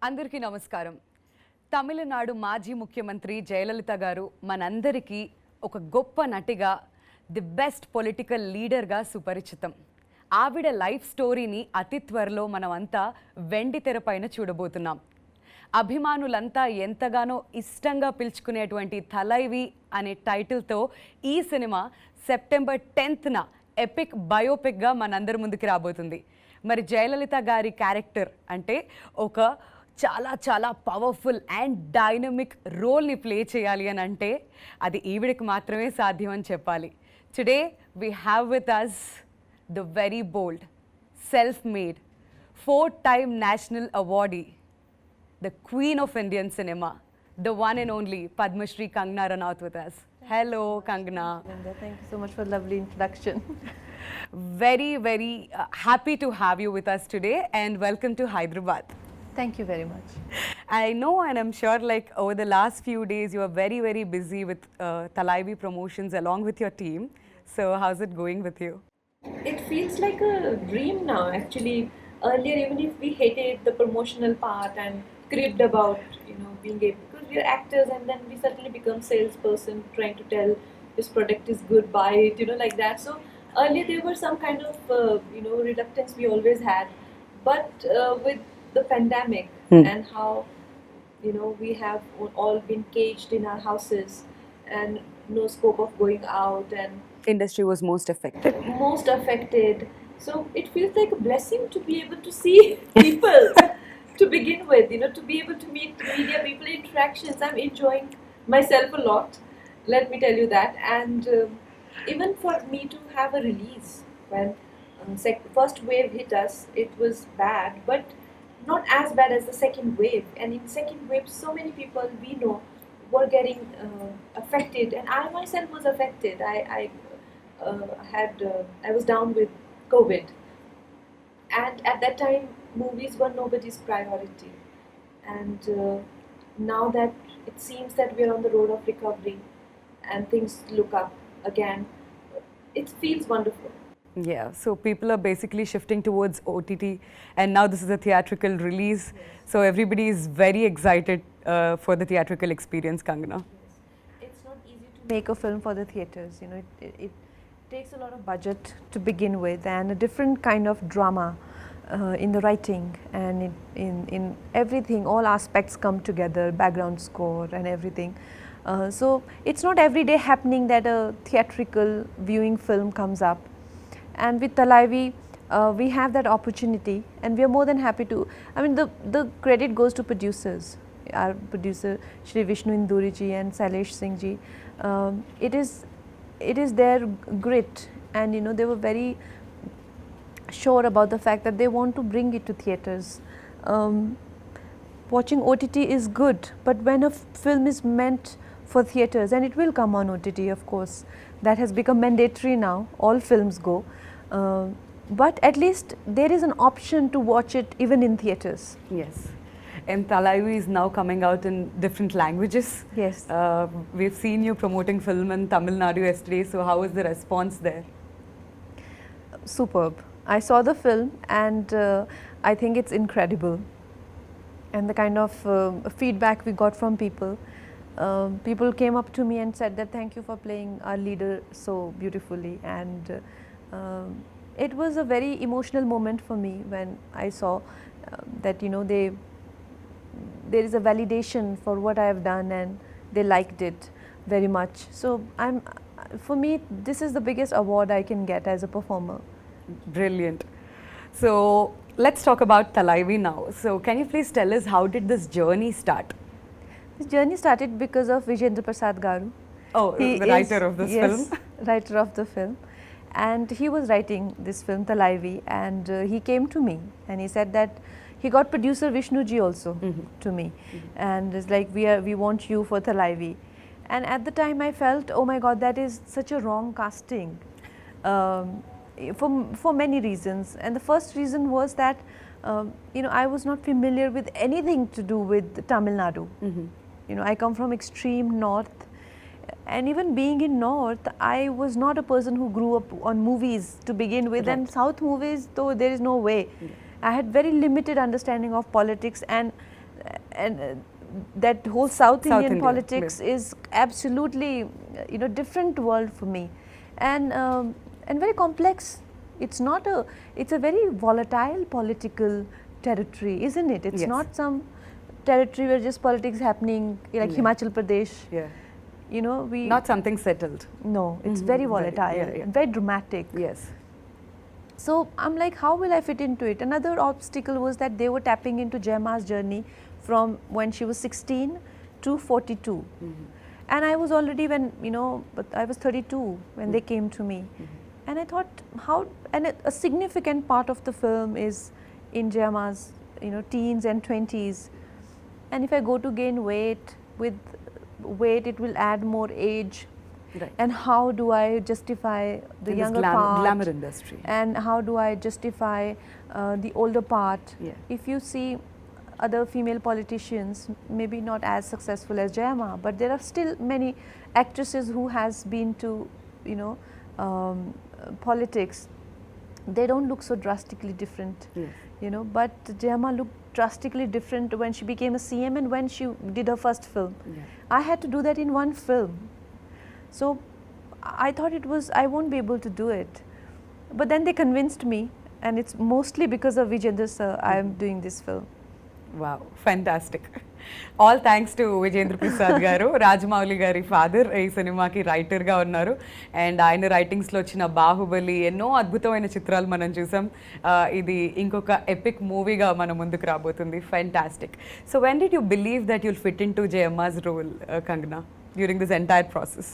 అందరికీ నమస్కారం. తమిళనాడు మాజీ ముఖ్యమంత్రి జయలలిత గారు మనందరికీ ఒక గొప్ప నటిగా, ది బెస్ట్ పొలిటికల్ లీడర్గా సుపరిచితం. ఆవిడ లైఫ్ స్టోరీని అతి త్వరలో మనమంతా వెండి తెరపైన చూడబోతున్నాం. అభిమానులంతా ఎంతగానో ఇష్టంగా పిలుచుకునేటువంటి థలైవి అనే టైటిల్తో ఈ సినిమా సెప్టెంబర్ 10న ఎపిక్ బయోపిక్గా మనందరి ముందుకు రాబోతుంది. మరి జయలలిత గారి క్యారెక్టర్ అంటే ఒక చాలా చాలా పవర్ఫుల్ అండ్ డైనమిక్ రోల్ని ప్లే చేయాలి అని అంటే అది ఈవిడికి మాత్రమే సాధ్యం అని చెప్పాలి. Today we have with us the very bold, self made, 4-time national awardee, the queen of Indian cinema, the one and only Padma Shri Kangana Ranaut with us. Hello, Kangana. Thank you so much for the lovely introduction. Very happy to have you with us today and welcome to Hyderabad. Thank you very much. I know and I'm sure like over the last few days you are very busy with Thalaivii promotions along with your team. So how's it going with you? It feels like a dream now actually. Earlier, even if we hated the promotional part and cribbed about being able, because we are actors and then we suddenly become salesperson trying to tell this product is good, buy it, like that. So earlier there were some kind of reluctance we always had, but with the pandemic and how we have all been caged in our houses and no scope of going out, and Industry was most affected. So it feels like a blessing to be able to see people to begin with, to be able to meet media people, interactions. I'm enjoying myself a lot, let me tell you that. And even for me to have a release when first wave hit us, it was bad, but not as bad as the second wave. And in second wave, so many people we know were getting affected, and I myself was affected. I was down with COVID, and at that time movies were nobody's priority, and now that it seems that we're on the road of recovery and things look up again, it feels wonderful. Yeah, so people are basically shifting towards OTT and now this is a theatrical release. So everybody is very excited for the theatrical experience, Kangana. It's not easy to make a film for the theatres. It takes a lot of budget to begin with and a different kind of drama in the writing and in everything. All aspects come together, background score and everything. So it's not every day happening that a theatrical viewing film comes up. And with Thalaivii, we have that opportunity and we are more than happy to. I mean, the credit goes to producers. Our producer Shri Vishnu Induri ji and Sailesh Singh ji. It is their grit, and they were very sure about the fact that they want to bring it to theatres. Watching OTT is good, but when a film is meant for theatres, and it will come on OTT, of course, that has become mandatory now, all films go, but at least there is an option to watch it even in theatres. Yes, and Thalaivii is now coming out in different languages. Yes. We've seen you promoting film in Tamil Nadu yesterday, so how is the response there? Superb. I saw the film and I think it's incredible, and the kind of feedback we got from people. People came up to me and said that thank you for playing our leader so beautifully, and it was a very emotional moment for me when I saw that there is a validation for what I have done and they liked it very much. So for me this is the biggest award I can get as a performer. Brilliant. So let's talk about Thalaivii now. So can you please tell us how did this journey start? This journey started because of Vijayendra Prasad Garu. Oh, the writer of this film. Yes, writer of the film. And he was writing this film Thalaivii, and he came to me and he said that he got producer Vishnu ji also to me, and it's like we want you for Thalaivii. And at the time I felt, oh my God, that is such a wrong casting for many reasons. And the first reason was that I was not familiar with anything to do with Tamil Nadu. I come from extreme north, and even being in north, I was not a person who grew up on movies to begin with. Right. And south movies, though, there is no way. I had very limited understanding of politics, and and that whole South Indian Indian, politics is absolutely different world for me, and very complex. It's not a, it's a very volatile political territory, isn't it? It's Yes. not some territory where just politics happening like Yeah. Himachal Pradesh. Yeah. We Not something settled. no, it's Mhm. very Very- volatile, yeah, yeah. and very dramatic. Yes. So I'm like, how will I fit into it? Another obstacle was that they were tapping into Jayama's journey from when she was 16 to 42. And I was already but I was 32 when they came to me. And I thought, a significant part of the film is in Jayama's, teens and 20s. And if I go to gain weight, with weight it will add more age. Right. And how do I justify the In this younger part? glamour industry. And how do I justify the older part? Yeah. If you see other female politicians, maybe not as successful as Jayama, but there are still many actresses who has been to, politics. They don't look so drastically different, Yes. But Jayama looked drastically different when she became a CM and when she did her first film. Yeah. I had to do that in one film. So I thought I won't be able to do it. But then they convinced me, and it's mostly because of Vijendra sir I am doing this film. Wow, fantastic. All thanks to Vijendra Prasad garu, Rajamouli gari father ఈ సినిమాకి writer గా ఉన్నారు and ఆయన writings లో వచ్చిన బాహుబలి ఎన్నో అద్భుతమైన చిత్రాలు మనం చూసాం ఇది ఇంకొక ఎపిక్ మూవీగా మన ముందుకు రాబోతుంది fantastic so when did you believe that you'll fit in to Jayamma's role Kangana during this entire process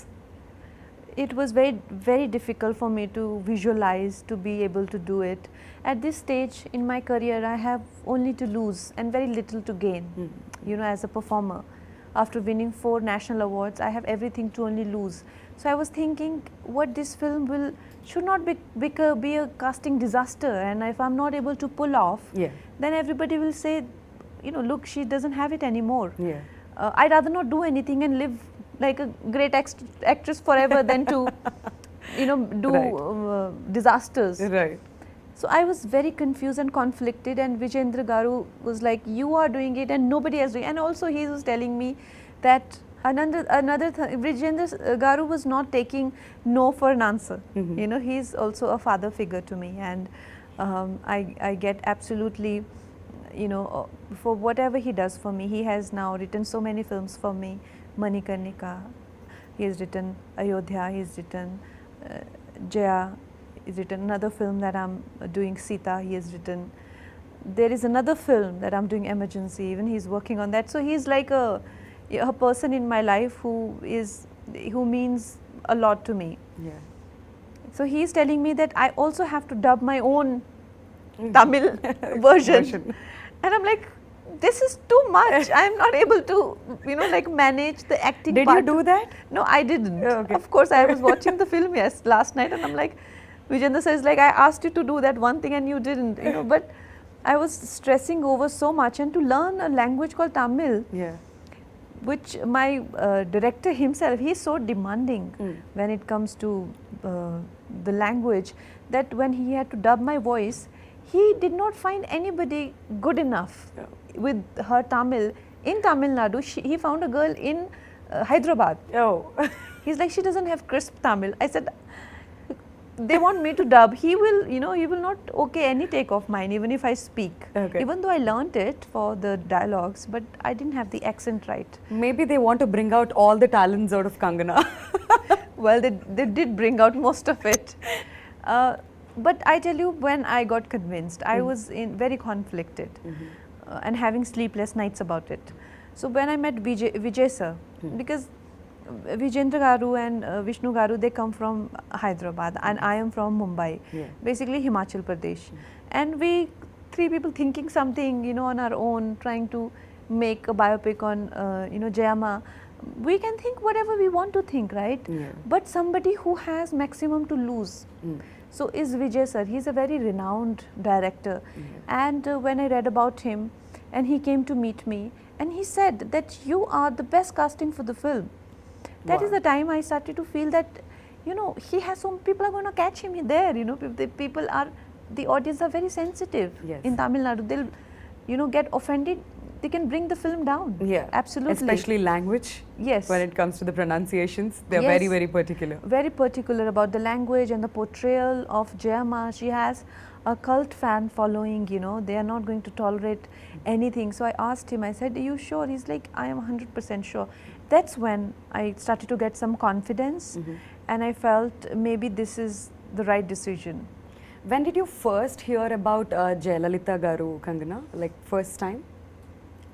It was very, very difficult for me to visualize, to be able to do it. At this stage in my career, I have only to lose and very little to gain, as a performer. After winning 4 national awards, I have everything to only lose. So I was thinking, what this film should not be a casting disaster, and if I'm not able to pull off, then everybody will say, look, she doesn't have it anymore. I'd rather not do anything and live like a great actress forever than to do disasters. Right. So I was very confused and conflicted, and Vijendra garu was like, you are doing it and nobody else doing it. And also he was telling me that another Vijendra garu was not taking no for an answer. He's also a father figure to me, and I get absolutely, for whatever he does for me. He has now written so many films for me. Manikarnika, he has written Ayodhya, he has written Jaya, he's written another film that I'm doing, Sita, he has written. There is another film that I'm doing, Emergency, even he's working on that. So he's like a person in my life who means a lot to me. Yeah. So he's telling me that I also have to dub my own Tamil version. And I'm like, this is too much. I'm not able to, manage the acting Did part. you do that? No, I didn't. Oh, okay. Of course, I was watching the film last night, and I'm like, Vijendra says, like, I asked you to do that one thing and you didn't, but I was stressing over so much, and to learn a language called Tamil, Yeah. which my director himself, he's so demanding when it comes to the language, that when he had to dub my voice, he did not find anybody good enough with her Tamil. In Tamil Nadu, he found a girl in Hyderabad. Oh. He's like, she doesn't have crisp Tamil. I said, they want me to dub. He will, he will not okay any take of mine, even if I speak. Okay. Even though I learnt it for the dialogues, but I didn't have the accent right. Maybe they want to bring out all the talents out of Kangana. Well, they did bring out most of it. But I tell you, when I got convinced, I was very conflicted and having sleepless nights about it. So when I met Vijay sir, because Vijendra garu and Vishnu garu, they come from Hyderabad and I am from Mumbai, basically Himachal Pradesh. And we 3 people thinking something, on our own, trying to make a biopic on, Jayama. We can think whatever we want to think, right? But somebody who has maximum to lose. So is Vijay sir. He's a very renowned director. And when I read about him, and he came to meet me, and he said that you are the best casting for the film. That is the time I started to feel that, he has some people are going to catch him there. The audience are very sensitive in Tamil Nadu. They'll, get offended they can bring the film down. Yeah, Absolutely. Especially language. Yes. When it comes to the pronunciations, they're Yes. very, very particular. Very particular about the language and the portrayal of Jayama. She has a cult fan following, you know, they are not going to tolerate anything. So I asked him, I said, are you sure? He's like, I am 100% sure. That's when I started to get some confidence, and I felt maybe this is the right decision. When did you first hear about Jayalalitha Garu, Kangana? Like first time?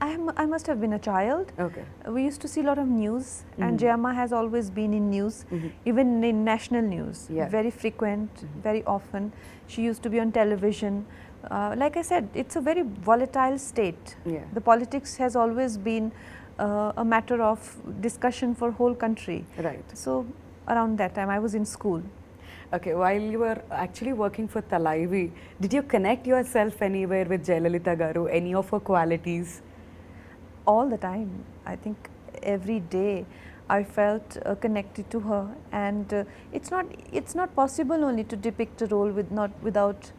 I must have been a child. Okay. We used to see a lot of news, and Jayama has always been in news, even in national news, Yeah. very frequent, very often. She used to be on television. Like I said, it's a very volatile state. Yeah. The politics has always been a matter of discussion for whole country. Right. So around that time, I was in school. Okay, while you were actually working for Thalaivii, did you connect yourself anywhere with Jayalalitha Garu, any of her qualities? All the time. I think every day I felt connected to her, and it's not possible only to depict a role without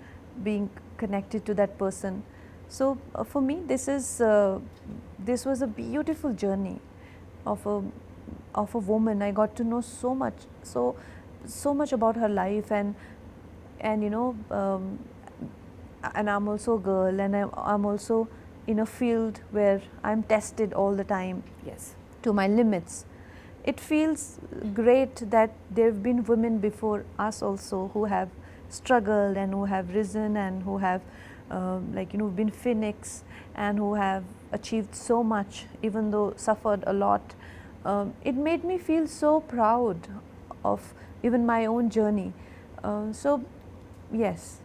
being connected to that person. So for me, this was a beautiful journey of a woman. I got to know so much about her life, and you know, and I'm also a girl, and I'm also in a field where I'm tested all the time Yes. to my limits. It feels great that there have been women before us also who have struggled and who have risen and who have like, you know, been phoenix and who have achieved so much, even though suffered a lot. It made me feel so proud of even my own journey. So yes.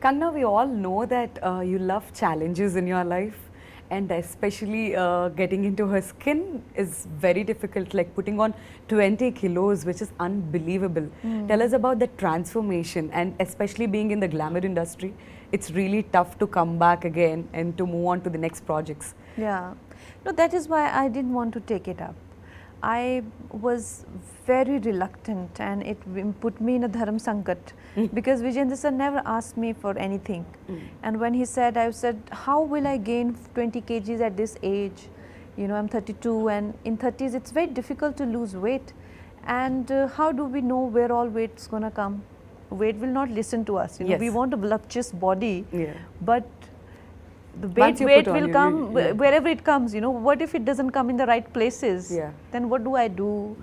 Kangana, we all know that you love challenges in your life, and especially getting into her skin is very difficult, like putting on 20 kilos, which is unbelievable. Tell us about the transformation, and especially being in the glamour industry, it's really tough to come back again and to move on to the next projects. Yeah. No, that is why I didn't want to take it up. I was very reluctant, and it put me in a dharam sankat because Vijayendra sir never asked me for anything. And when he said, I said, how will I gain 20 kgs at this age? You know, I'm 32, and in 30s it's very difficult to lose weight. And how do we know where all weight's gonna come? Weight will not listen to us. You know, Yes. we want a voluptuous body, Yeah. but the Once you weight put on, will you come really- yeah. wherever it comes. You know, what if it doesn't come in the right places? Yeah. Then what do I do?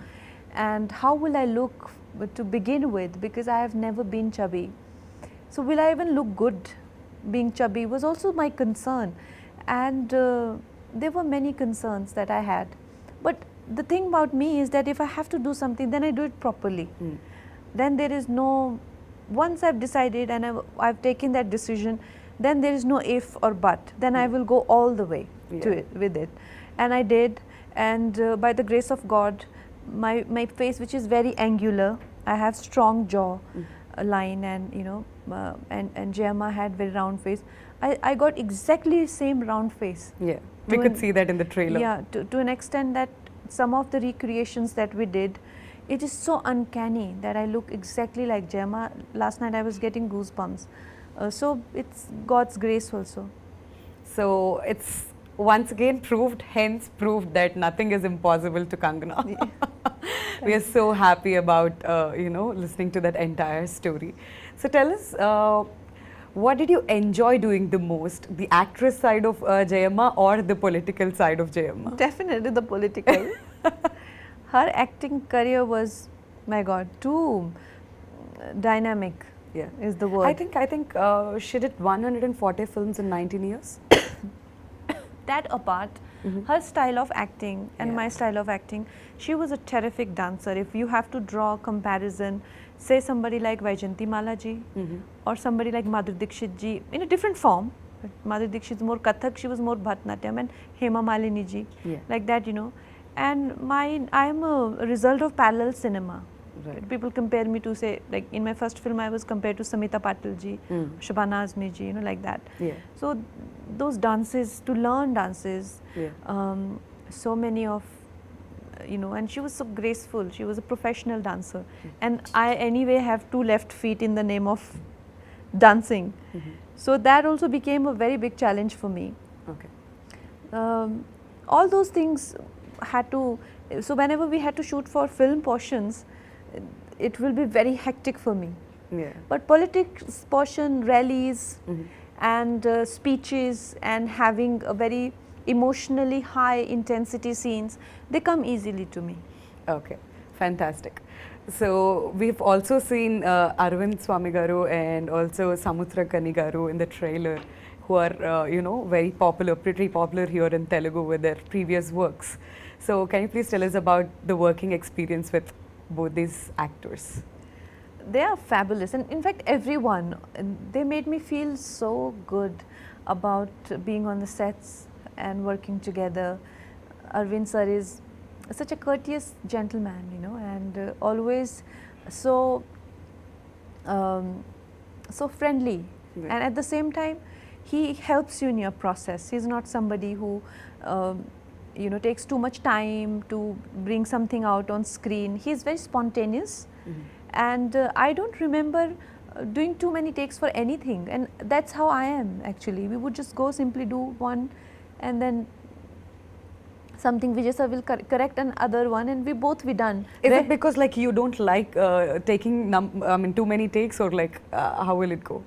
And how will I look to begin with? Because I have never been chubby. So will I even look good being chubby was also my concern. And there were many concerns that I had. But the thing about me is that if I have to do something, then I do it properly. Then there is no, once I've decided and I've taken that decision, then there is no if or but. Then I will go all the way to Yeah. it, with it. And I did. And by the grace of God, my face, which is very angular, I have strong jaw line, and you know, and Jayama had very round face. I got exactly same round face. Yeah, we To could an- see that in the trailer. Yeah, to an extent that some of the recreations that we did, it is so uncanny that I look exactly like Jayama. Last night I was getting goosebumps. So it's God's grace also. So it's once again hence proved that nothing is impossible to Kangana. We are so happy about, you know, listening to that entire story. So tell us, what did you enjoy doing the most, the actress side of Jayama or the political side of Jayama? Definitely the political. Her acting career was, my God, too dynamic. Yeah. Is the word. I think she did 140 films in 19 years. That apart, her style of acting and Yeah. my style of acting, she was a terrific dancer. If you have to draw a comparison, say somebody like Vaijayanti Mala ji or somebody like Madhuri Dixit ji in a different form. But Madhuri Dixit is more Kathak, she was more Bharatanatyam, and Hema Malini ji, Yeah. like that, you know. And I am a result of parallel cinema. Right. People compare me to, say, like in my first film I was compared to Samita Patil ji, Shabana Azmi ji, you know, like that. Yeah. So those dances, to learn dances, Yeah. so many of, you know, and she was so graceful. She was a professional dancer. And I anyway have 2 left feet in the name of dancing. So that also became a very big challenge for me. Okay. all those things had to, so whenever we had to shoot for film portions, it will be very hectic for me. Yeah. But politics portion, rallies and speeches and having a very emotionally high intensity scenes, they come easily to me. Okay, fantastic. So we've also seen Arvind Swami Garu and also Samutrakani Garu in the trailer, who are very popular, pretty popular here in Telugu with their previous works. So can you please tell us about the working experience with both these actors? They are fabulous, and in fact everyone, they made me feel so good about being on the sets and working together. Arvind sir is such a courteous gentleman, and always so so friendly, Right. and at the same time he helps you in your process. He's not somebody who takes too much time to bring something out on screen. He's very spontaneous. And I don't remember doing too many takes for anything, and that's how I am actually. We would just go simply do one, and then something Vijay sir will correct another one, and we both be done. Is it because like you don't like taking too many takes, or like how will it go?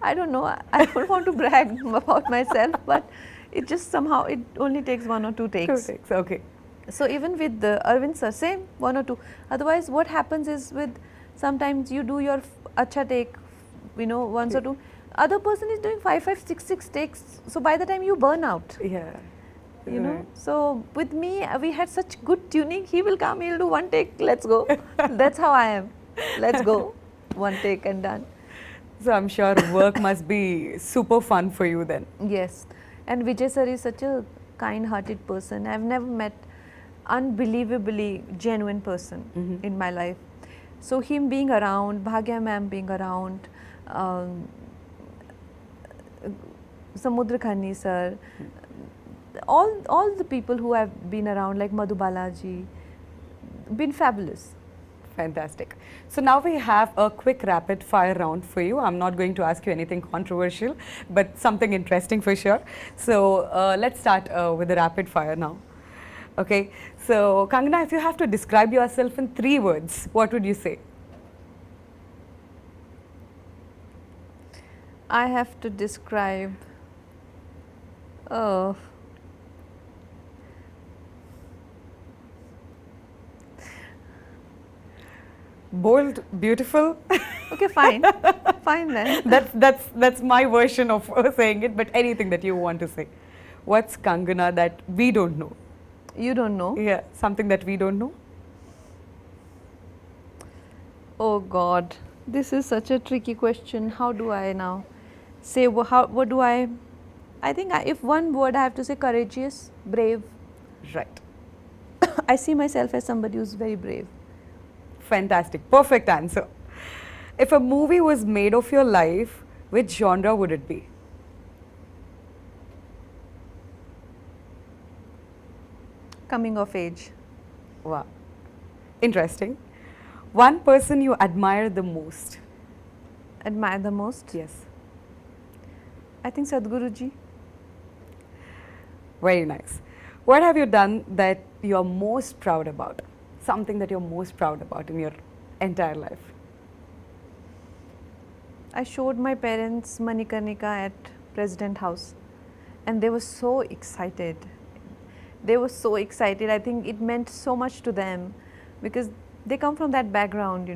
I don't know. I don't want to brag about myself, but it just somehow it only takes 1 or 2 takes. 2 takes, okay. So even with the Arvind sir, same 1 or 2. Otherwise, what happens is with sometimes you do your acha take, once or two. Other person is doing 5, 6 takes. So by the time you burn out, Yeah. you know. So with me, we had such good tuning. He will come, he'll do 1 take. Let's go. That's how I am. Let's go. 1 take and done. So I'm sure work must be super fun for you then. Yes. And Vijay sir is such a kind-hearted person. I've never met unbelievably genuine person in my life. So him being around, Bhagya ma'am being around, Samudra Khani sir, all the people who have been around, like Madhu Balaji, been fabulous. Fantastic. So now we have a quick rapid fire round for you. I'm not going to ask you anything controversial, but something interesting for sure. So let's start with the rapid fire now. Okay. So Kangana, if you have to describe yourself in 3 words, what would you say? I have to describe, oh, Bold, beautiful. okay, fine, fine then. That's my version of saying it. But anything that you want to say. What's Kangana that we don't know? You don't know? Yeah, something that we don't know. Oh God, this is such a tricky question. How do I now say, what do I think if one word I have to say, courageous, brave. Right. I see myself as somebody who's very brave. Fantastic. Perfect answer. If a movie was made of your life, which genre would it be? Coming of age. Wow. Interesting. One person you admire the most? Admire the most? Yes. I think Sadhguruji. Very nice. What have you done that you are most proud about? Something that you're most proud about in your entire life? I showed my parents Manikarnika at President House, and they were so excited. They were so excited. I think it meant so much to them because they come from that background,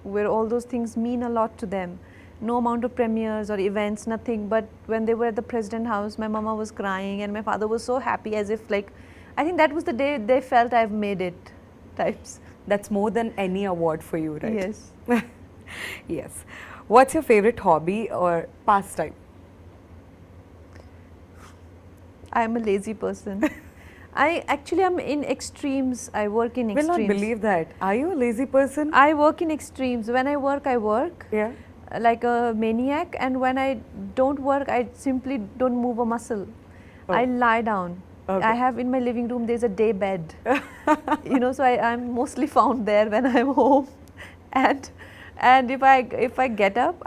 where all those things mean a lot to them. No amount of premieres or events, nothing. But when they were at the President House, my mama was crying and my father was so happy, as if like, I think that was the day they felt I've made it, types. That's more than any award for you, right? Yes. Yes. What's your favorite hobby or pastime? I am a lazy person. I actually am in extremes. I work in Will extremes. not believe that. Are you a lazy person? I work in extremes. When I work Yeah. like a maniac, and when I don't work, I simply don't move a muscle. Oh. I lie down. Okay. I have in my living room, there's a day bed. So I'm mostly found there when I'm home. And if I get up,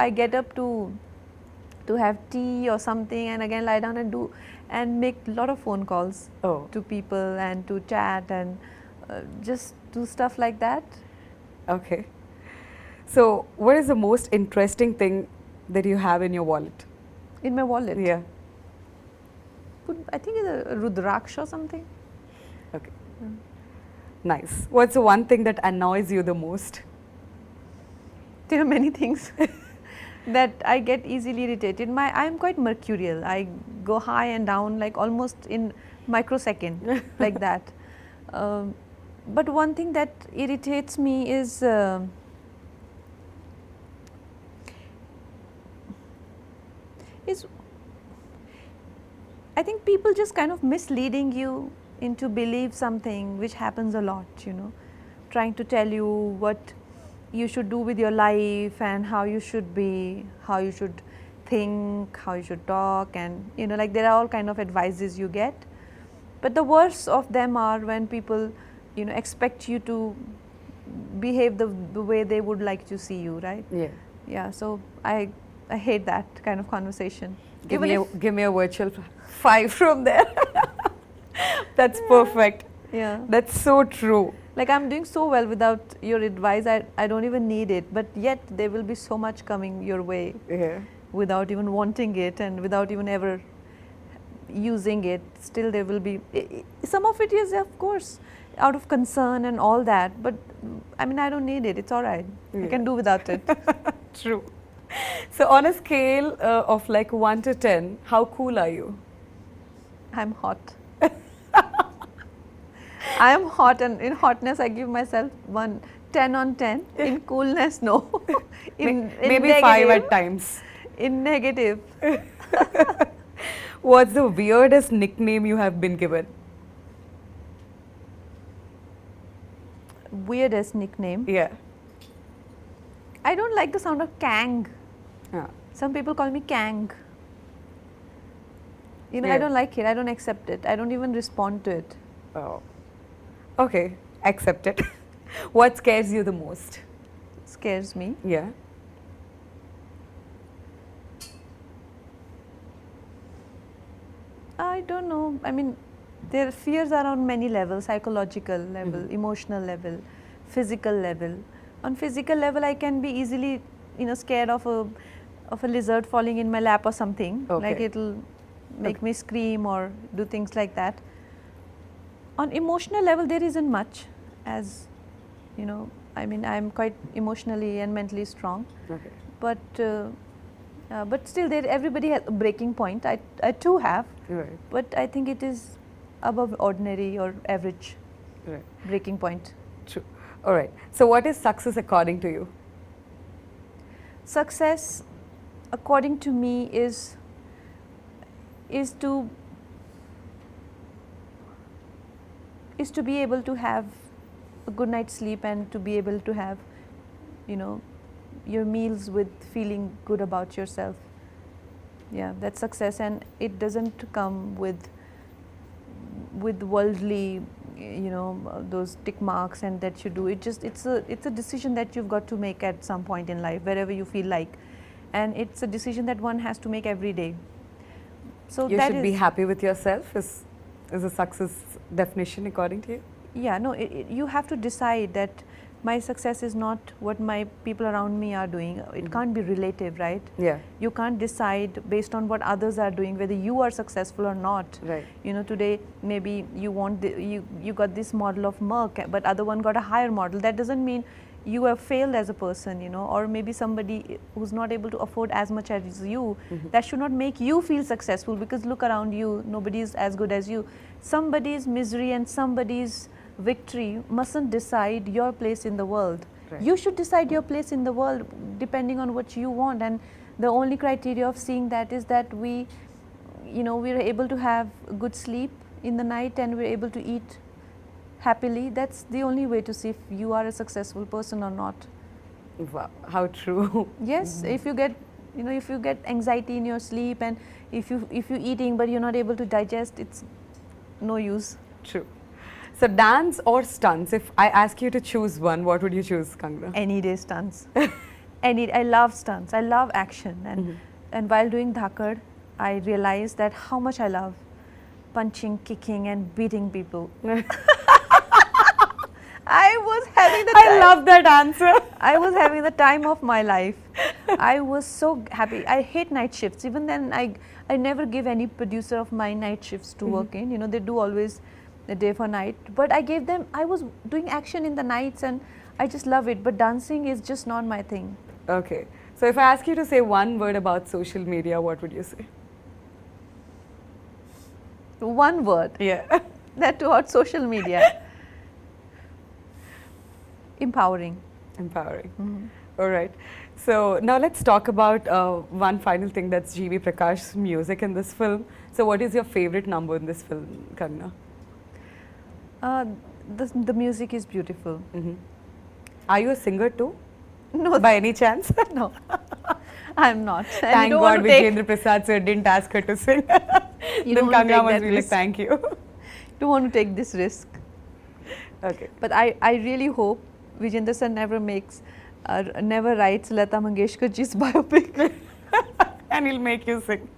to have tea or something, and again lie down and do. and make a lot of phone calls Oh, to people and to chat and just do stuff like that. okay. So, what is the most interesting thing that you have in your wallet? In my wallet. Yeah. I think it's a Rudraksha or something. Okay. Nice. What's the one thing that annoys you the most? There are many things that I get easily irritated. I'm quite mercurial. I go high and down like almost in microsecond, like that. But one thing that irritates me is I think people just kind of misleading you into believe something, which happens a lot, you know, trying to tell you what you should do with your life and how you should be, how you should think, how you should talk, and you know, like there are all kind of advices you get. But the worst of them are when people, you know, expect you to behave the way they would like to see you, right? Yeah. Yeah, so I hate that kind of conversation. Give Even me a virtual 5 from there. That's perfect. yeah, That's so true. like I'm doing so well without your advice. I don't even need it, but yet there will be so much coming your way Yeah. without even wanting it and without even ever using it. Still there will be some of it is of course out of concern and all that, but I mean I don't need it. It's all right. I can do without it. True. So, on a scale of like 1 to 10, how cool are you? I'm hot. I am hot, and in hotness I give myself 10 on 10. In coolness, no. in Maybe negative, 5 at times. In negative, What's the weirdest nickname you have been given? weirdest nickname. Yeah. I don't like the sound of Kang. Ah. Some people call me Kang. You know, Yeah. I don't like it. I don't accept it. I don't even respond to it. Oh. Okay. Accept it. What scares you the most? Scares me. Yeah. I don't know. I mean, their fears are on many levels: psychological level, emotional level, physical level. On physical level, I can be easily, you know, scared of a lizard falling in my lap or something. Okay. Like it'll make me scream or do things like that. On emotional level, there isn't much, as you know. I mean, I'm quite emotionally and mentally strong, Okay. but still, everybody has a breaking point. I too have, Right. but I think it is above ordinary or average Right. breaking point. True. All right. So, what is success according to you? Success, according to me, is to be able to have a good night's sleep and to be able to have, you know, your meals with feeling good about yourself. Yeah, that's success, and it doesn't come with worldly, you know, those tick marks and that you do. It's a decision that you've got to make at some point in life, wherever you feel like, and it's a decision that one has to make every day. So You that should be is- happy with yourself. Is a success definition according to you? Yeah, no, you have to decide that my success is not what my people around me are doing. It can't be relative, right? Yeah. You can't decide based on what others are doing whether you are successful or not. Right. You know, today maybe you got this model of Merck, but other one got a higher model. That doesn't mean you have failed as a person, you know, or maybe somebody who's not able to afford as much as you. That should not make you feel successful, because look around you, nobody is as good as you. Somebody's misery and somebody's victory mustn't decide your place in the world. Right. You should decide your place in the world depending on what you want, and the only criteria of seeing that is that we are able to have good sleep in the night and we're able to eat happily. That's the only way to see if you are a successful person or not. Wow. How true. Yes, if you get anxiety in your sleep, and if you're eating but you're not able to digest, it's no use. True. So, dance or stunts? If I ask you to choose one, what would you choose, Kangana? Any day stunts. I love stunts. I love action, and while doing Dhakad, I realized that how much I love punching, kicking, and beating people. I was having the I love that answer. I was having the time of my life. I was so happy. I hate night shifts. Even then, I never give any producer of my night shifts to work in. You know, they do always the day for night. But I gave them, I was doing action in the nights and I just love it. But dancing is just not my thing. Okay. So if I ask you to say one word about social media, what would you say? One word. Yeah. That toward social media. Empowering. Empowering. All right. So now let's talk about one final thing, that's G.V. Prakash's music in this film. So what is your favorite number in this film, Kangana? The music is beautiful. Are you a singer too? No, By any chance? no, I'm not. And Thank you don't want God to take- Vijayendra Prasad sir didn't ask her to sing. You Then don't want to Kangana take must that be like, risk. thank you. don't want to take this risk. Okay. But I really hope Vijayendra sir never writes Lata Mangeshkar ji's biopic. And he'll make you sing.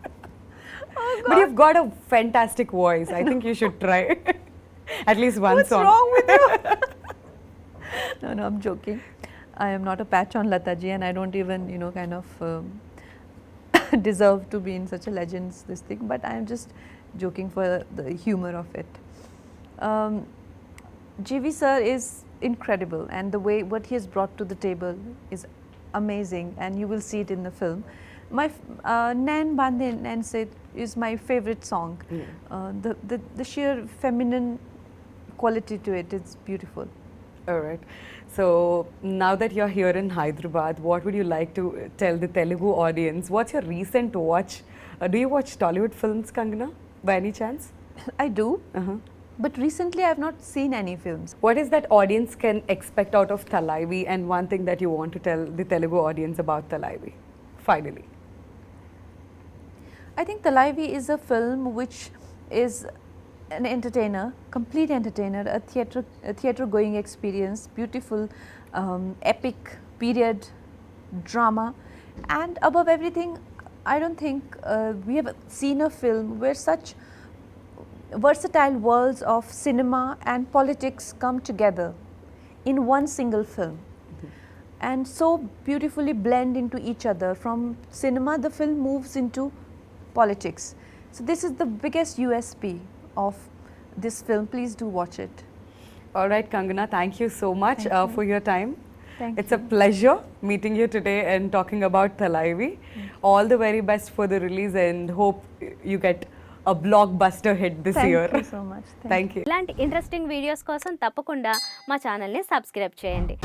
Oh, But you've got a fantastic voice. I think you should try at least one What's song. wrong with you? No, I'm joking. I am not a patch on Lata ji, and I don't even, you know, kind of deserve to be in such a legend's this thing. But I am just joking for the humor of it. GV sir is incredible, and the way what he has brought to the table is amazing, and you will see it in the film. My Nan Bande Nan Said is my favorite song. The sheer feminine quality to it is beautiful. All right. So now that you're here in Hyderabad, what would you like to tell the Telugu audience? What's your recent watch? Do you watch Tollywood films, Kangana, by any chance? I do, but recently I have not seen any films. What is that audience can expect out of Thalaivii, and one thing that you want to tell the Telugu audience about Thalaivii, finally? I think Thalaivii is a film which is an entertainer, complete entertainer, a theatre going experience, beautiful, epic period drama, and above everything, I don't think we have seen a film where such versatile worlds of cinema and politics come together in one single film. And so beautifully blend into each other. From cinema, the film moves into politics. So this is the biggest USP of this film. Please do watch it. All right, Kangana, thank you so much Thank you. for your time. Thank It's you. a pleasure meeting you today and talking about Thalaivii. All the very best for the release, and hope you get a blockbuster hit this year. Thank you so much. Thank you. ఇలాంటి interesting videos కోసం తప్పకుండా మా ఛానల్ని subscribe చేయండి.